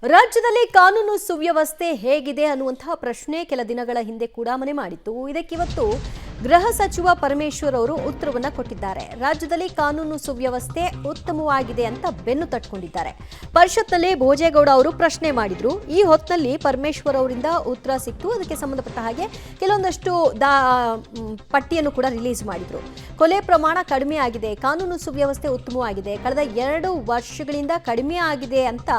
ರಾಜ್ಯದಲ್ಲಿ ಕಾನೂನು ಸುವ್ಯವಸ್ಥೆ ಹೇಗಿದೆ ಅನ್ನುವಂತಹ ಪ್ರಶ್ನೆ ಕೆಲ ದಿನಗಳ ಹಿಂದೆ ಕೂಡ ಮನೆ ಮಾಡಿತ್ತು. ಇದಕ್ಕಿವತ್ತು ಗೃಹ ಸಚಿವ ಪರಮೇಶ್ವರ್ ಅವರು ಉತ್ತರವನ್ನ ಕೊಟ್ಟಿದ್ದಾರೆ. ರಾಜ್ಯದಲ್ಲಿ ಕಾನೂನು ಸುವ್ಯವಸ್ಥೆ ಉತ್ತಮವಾಗಿದೆ ಅಂತ ಬೆನ್ನು ತಟ್ಟಿಕೊಂಡಿದ್ದಾರೆ. ಪರಿಷತ್ನಲ್ಲಿ ಭೋಜೇಗೌಡ ಅವರು ಪ್ರಶ್ನೆ ಮಾಡಿದ್ರು. ಈ ಹೊತ್ತಿನಲ್ಲಿ ಪರಮೇಶ್ವರ್ ಅವರಿಂದ ಉತ್ತರ ಸಿಕ್ತು. ಅದಕ್ಕೆ ಸಂಬಂಧಪಟ್ಟ ಹಾಗೆ ಕೆಲವೊಂದಷ್ಟು ಪಟ್ಟಿಯನ್ನು ಕೂಡ ರಿಲೀಸ್ ಮಾಡಿದ್ರು. ಕೊಲೆ ಪ್ರಮಾಣ ಕಡಿಮೆ ಆಗಿದೆ, ಕಾನೂನು ಸುವ್ಯವಸ್ಥೆ ಉತ್ತಮವಾಗಿದೆ, ಕಳೆದ 2 ವರ್ಷಗಳಿಂದ ಕಡಿಮೆ ಆಗಿದೆ ಅಂತ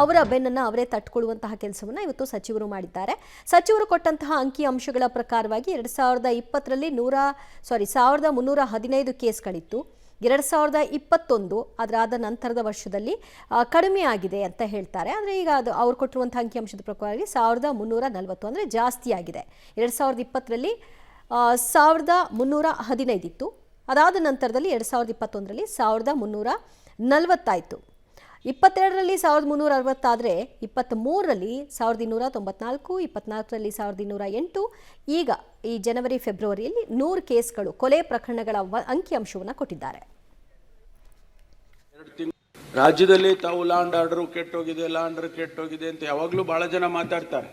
ಅವರ ಬೆನ್ನನ್ನು ಅವರೇ ತಟ್ಕೊಳ್ಳುವಂತಹ ಕೆಲಸವನ್ನು ಇವತ್ತು ಸಚಿವರು ಮಾಡಿದ್ದಾರೆ. ಸಚಿವರು ಕೊಟ್ಟಂತಹ ಅಂಕಿ ಅಂಶಗಳ ಪ್ರಕಾರವಾಗಿ 2020ರಲ್ಲಿ 1315 ಕೇಸ್ಗಳಿತ್ತು. 2021 ಅದರಾದ ನಂತರದ ವರ್ಷದಲ್ಲಿ ಕಡಿಮೆ ಆಗಿದೆ ಅಂತ ಹೇಳ್ತಾರೆ. ಆದರೆ ಈಗ ಅದು ಅವ್ರು ಕೊಟ್ಟಿರುವಂತಹ ಅಂಕಿಅಂಶದ ಪ್ರಕಾರವಾಗಿ 1340 ಅಂದರೆ ಜಾಸ್ತಿ ಆಗಿದೆ. 2020ರಲ್ಲಿ 1315 ಇತ್ತು. ಅದಾದ ನಂತರದಲ್ಲಿ 2021ರಲ್ಲಿ 1340 ಆಯಿತು. 22ರಲ್ಲಿ 1360 ಆದರೆ 23ರಲ್ಲಿ 1294, 24ರಲ್ಲಿ 1208, ಈಗ ಈ ಜನವರಿ ಫೆಬ್ರವರಿಯಲ್ಲಿ 100 ಕೇಸ್ಗಳು ಕೊಲೆ ಪ್ರಕರಣಗಳ ಅಂಕಿಅಂಶವನ್ನು ಕೊಟ್ಟಿದ್ದಾರೆ. ರಾಜ್ಯದಲ್ಲಿ ತಾವು ಲಾಂಡ್ ಆರ್ಡರ್ ಕೆಟ್ಟೋಗಿದೆ, ಕೆಟ್ಟೋಗಿದೆ ಅಂತ ಯಾವಾಗಲೂ ಬಹಳ ಜನ ಮಾತಾಡ್ತಾರೆ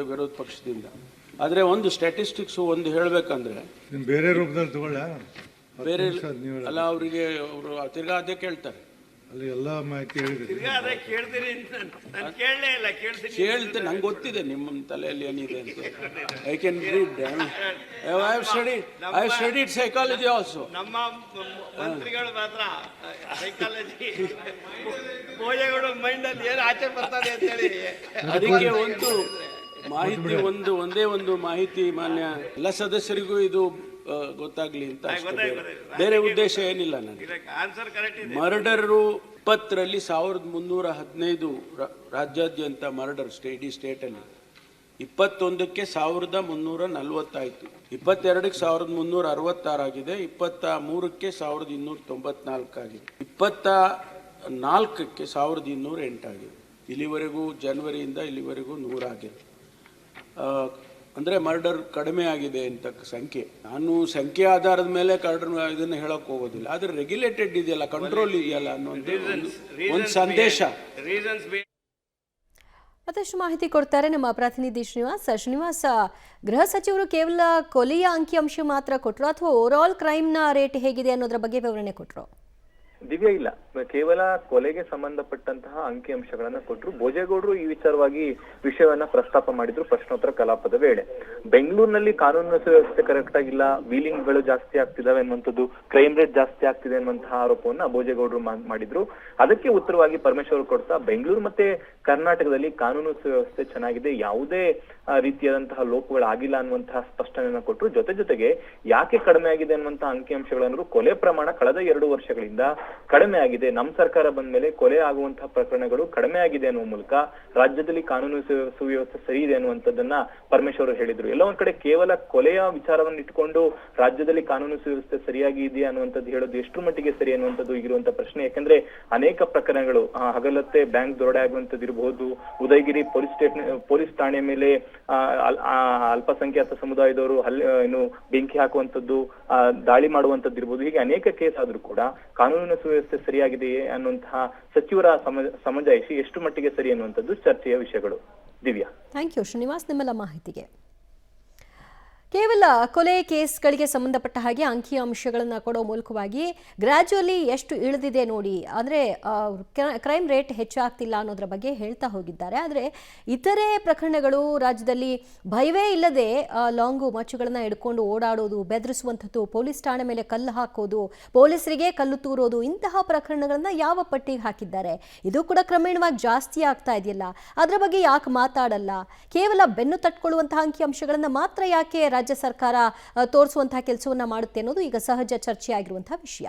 ವಿರೋಧ ಪಕ್ಷದಿಂದ. ಆದರೆ ಒಂದು ಸ್ಟ್ಯಾಟಿಸ್ಟಿಕ್ಸ್ ಒಂದು ಹೇಳಬೇಕಂದ್ರೆ ಬೇರೆ ರೂಪದಲ್ಲಿ ತಗೊಳ್ಳ ಬೇರೆ ಅಲ್ಲ, ಅವರಿಗೆ ಅವರು ತಿರ್ಗಾ ಅದೇ ಕೇಳ್ತಾರೆ. ಅಲ್ಲಿ ಎಲ್ಲ ಮಾಹಿತಿ ಕೇಳ್ತೆ ನಂಗೆ ಗೊತ್ತಿದೆ ನಿಮ್ಮ ತಲೆಯಲ್ಲಿ ಏನಿದೆ ಅಂತ. I can read. I studied psychology also. ನಮ್ಮ ಮಂತ್ರಿಗಳು ಮಾತ್ರ ಸೈಕಾಲಜಿ ಮೈಂಡ್ ಅಲ್ಲಿ ಏನು ಆಚೆ ಬರ್ತದೆ ಅಂತ ಹೇಳಿ ಅದಕ್ಕೆ ಒಂದು ಮಾಹಿತಿ ಒಂದೇ ಮಾಹಿತಿ ಮಾನ್ಯ ಎಲ್ಲ ಸದಸ್ಯರಿಗೂ ಇದು ಗೊತ್ತಾಗ್ಲಿ ಅಂತ, ಬೇರೆ ಉದ್ದೇಶ ಏನಿಲ್ಲ. ನನಗೆ ಮರ್ಡರು 20ರಲ್ಲಿ 1315 ರಾಜ್ಯಾದ್ಯಂತ ಮರ್ಡರ್ ಇಡೀ ಸ್ಟೇಟಲ್ಲಿ. 21ಕ್ಕೆ 1340 ಆಯಿತು. 22ಕ್ಕೆ 1366 ಆಗಿದೆ. 23ಕ್ಕೆ 1294 ಆಗಿದೆ. 24ಕ್ಕೆ 1208 ಆಗಿದೆ. ಇಲ್ಲಿವರೆಗೂ ಜನವರಿಯಿಂದ ಇಲ್ಲಿವರೆಗೂ 100 ಆಗಿದೆ. ಅಂದರೆ ಮರ್ಡರ್ ಕಡಿಮೆ ಆಗಿದೆ ಅಂತ ಸಂಖ್ಯೆ. ನಾನು ಸಂಖ್ಯೆ ಆಧಾರದ ಮೇಲೆ ಇದನ್ನು ಹೇಳಕ್ ಹೋಗೋದಿಲ್ಲ. ಆದರೆ ರೆಗ್ಯುಲೇಟೆಡ್ ಇದೆಯಲ್ಲ, ಕಂಟ್ರೋಲ್ ಇದೆಯಲ್ಲ ಅನ್ನೋದು ಒಂದು ಸಂದೇಶ. ಮತ್ತಷ್ಟು ಮಾಹಿತಿ ಕೊಡ್ತಾರೆ ನಮ್ಮ ಪ್ರತಿನಿಧಿ ಶ್ರೀನಿವಾಸ್. ಗೃಹ ಸಚಿವರು ಕೇವಲ ಕೊಲೆಯ ಅಂಕಿಅಂಶ ಮಾತ್ರ ಕೊಟ್ಟರು ಅಥವಾ ಓವರ್ ಆಲ್ ಕ್ರೈಮ್ನ ರೇಟ್ ಹೇಗಿದೆ ಅನ್ನೋದ್ರ ಬಗ್ಗೆ ವಿವರಣೆ ಕೊಟ್ಟರು? ದಿವ್ಯ, ಇಲ್ಲ, ಕೇವಲ ಕೊಲೆಗೆ ಸಂಬಂಧಪಟ್ಟಂತಹ ಅಂಕಿಅಂಶಗಳನ್ನ ಕೊಟ್ಟರು. ಭೋಜೇಗೌಡರು ಈ ವಿಚಾರವಾಗಿ ವಿಷಯವನ್ನ ಪ್ರಸ್ತಾಪ ಮಾಡಿದ್ರು ಪ್ರಶ್ನೋತ್ತರ ಕಲಾಪದ ವೇಳೆ. ಬೆಂಗಳೂರಿನಲ್ಲಿ ಕಾನೂನು ಸುವ್ಯವಸ್ಥೆ ಕರೆಕ್ಟ್ ಆಗಿಲ್ಲ, ವೀಲಿಂಗ್ಗಳು ಜಾಸ್ತಿ ಆಗ್ತಿದಾವೆ ಅನ್ನುವಂಥದ್ದು, ಕ್ರೈಮ್ ರೇಟ್ ಜಾಸ್ತಿ ಆಗ್ತಿದೆ ಅನ್ನುವಂತಹ ಆರೋಪವನ್ನ ಭೋಜೇಗೌಡರು ಮಾಡಿದ್ರು. ಅದಕ್ಕೆ ಉತ್ತರವಾಗಿ ಪರಮೇಶ್ವರ್ ಕೊಡ್ತಾ ಬೆಂಗಳೂರು ಮತ್ತೆ ಕರ್ನಾಟಕದಲ್ಲಿ ಕಾನೂನು ಸುವ್ಯವಸ್ಥೆ ಚೆನ್ನಾಗಿದೆ, ಯಾವುದೇ ರೀತಿಯಾದಂತಹ ಲೋಪಗಳಾಗಿಲ್ಲ ಅನ್ನುವಂತಹ ಸ್ಪಷ್ಟನೆಯನ್ನ ಕೊಟ್ಟರು. ಜೊತೆಗೆ ಯಾಕೆ ಕಡಿಮೆ ಆಗಿದೆ ಅನ್ನುವಂತಹ ಅಂಕಿಅಂಶಗಳನ್ನು, ಕೊಲೆ ಪ್ರಮಾಣ ಕಳೆದ 2 ವರ್ಷಗಳಿಂದ ಕಡಿಮೆ ಆಗಿದೆ, ನಮ್ಮ ಸರ್ಕಾರ ಬಂದ ಮೇಲೆ ಕೊಲೆ ಆಗುವಂತಹ ಪ್ರಕರಣಗಳು ಕಡಿಮೆ ಆಗಿದೆ ಅನ್ನುವ ಮೂಲಕ ರಾಜ್ಯದಲ್ಲಿ ಕಾನೂನು ಸುವ್ಯವಸ್ಥೆ ಸರಿ ಇದೆ ಅನ್ನುವಂಥದ್ದನ್ನ ಪರಮೇಶ್ವರ್ ಹೇಳಿದ್ರು. ಎಲ್ಲ ಒಂದ್ ಕಡೆ ಕೇವಲ ಕೊಲೆಯ ವಿಚಾರವನ್ನು ಇಟ್ಕೊಂಡು ರಾಜ್ಯದಲ್ಲಿ ಕಾನೂನು ಸುವ್ಯವಸ್ಥೆ ಸರಿಯಾಗಿ ಇದೆಯಾ ಅನ್ನುವಂಥದ್ದು ಹೇಳೋದು ಎಷ್ಟು ಮಟ್ಟಿಗೆ ಸರಿ ಅನ್ನುವಂಥದ್ದು ಈಗಿರುವಂತಹ ಪ್ರಶ್ನೆ. ಯಾಕಂದ್ರೆ ಅನೇಕ ಪ್ರಕರಣಗಳು ಹಗಲತ್ತೆ ಬ್ಯಾಂಕ್ ದರೋಡೆ ಆಗುವಂಥದ್ದು ಇರಬಹುದು, ಉದಯಗಿರಿ ಪೊಲೀಸ್ ಠಾಣೆ ಮೇಲೆ ಅಲ್ಪಸಂಖ್ಯಾತ ಸಮುದಾಯದವರು ಬೆಂಕಿ ಹಾಕುವಂಥದ್ದು, ದಾಳಿ ಮಾಡುವಂಥದ್ದು ಇರ್ಬೋದು. ಹೀಗೆ ಅನೇಕ ಕೇಸ್ ಆದ್ರೂ ಕೂಡ ಕಾನೂನಿನ ಸುವ್ಯವಸ್ಥೆ ಸರಿಯಾಗಿದೆಯೇ ಅನ್ನುವಂತಹ ಸಚಿವರ ಸಮಜಾಯಿಷಿ ಎಷ್ಟು ಮಟ್ಟಿಗೆ ಸರಿ ಅನ್ನುವಂಥದ್ದು ಚರ್ಚೆಯ ವಿಷಯಗಳು. ದಿವ್ಯಾ, ಥ್ಯಾಂಕ್ ಯು ಶ್ರೀನಿವಾಸ್ ನಿಮ್ಮೆಲ್ಲ ಮಾಹಿತಿಗೆ. ಕೇವಲ ಕೊಲೆ ಕೇಸ್ಗಳಿಗೆ ಸಂಬಂಧಪಟ್ಟ ಹಾಗೆ ಅಂಕಿಅಂಶಗಳನ್ನು ಕೊಡೋ ಮೂಲಕವಾಗಿ ಗ್ರ್ಯಾಜುವಲಿ ಎಷ್ಟು ಇಳಿದಿದೆ ನೋಡಿ, ಅಂದರೆ ಕ್ರೈಮ್ ರೇಟ್ ಹೆಚ್ಚಾಗ್ತಿಲ್ಲ ಅನ್ನೋದ್ರ ಬಗ್ಗೆ ಹೇಳ್ತಾ ಹೋಗಿದ್ದಾರೆ. ಆದರೆ ಇತರೆ ಪ್ರಕರಣಗಳು ರಾಜ್ಯದಲ್ಲಿ ಭಯವೇ ಇಲ್ಲದೆ ಲಾಂಗು ಮಚ್ಚುಗಳನ್ನು ಹಿಡ್ಕೊಂಡು ಓಡಾಡೋದು, ಬೆದರಿಸುವಂಥದ್ದು, ಪೊಲೀಸ್ ಠಾಣೆ ಮೇಲೆ ಕಲ್ಲು ಹಾಕೋದು, ಪೊಲೀಸರಿಗೆ ಕಲ್ಲು ತೂರೋದು, ಇಂತಹ ಪ್ರಕರಣಗಳನ್ನು ಯಾವ ಪಟ್ಟಿಗೆ ಹಾಕಿದ್ದಾರೆ? ಇದು ಕೂಡ ಕ್ರಮೇಣವಾಗಿ ಜಾಸ್ತಿ ಆಗ್ತಾ ಇದೆಯಲ್ಲ, ಅದರ ಬಗ್ಗೆ ಯಾಕೆ ಮಾತಾಡಲ್ಲ? ಕೇವಲ ಬೆನ್ನು ತಟ್ಕೊಳ್ಳುವಂತಹ ಅಂಕಿಅಂಶಗಳನ್ನು ಮಾತ್ರ ಯಾಕೆ ರಾಜ್ಯ ಸರ್ಕಾರ ತೋರಿಸುವಂತಹ ಕೆಲಸವನ್ನ ಮಾಡುತ್ತೆ ಅನ್ನೋದು ಈಗ ಸಹಜ ಚರ್ಚೆಯಾಗಿರುವಂತಹ ವಿಷಯ.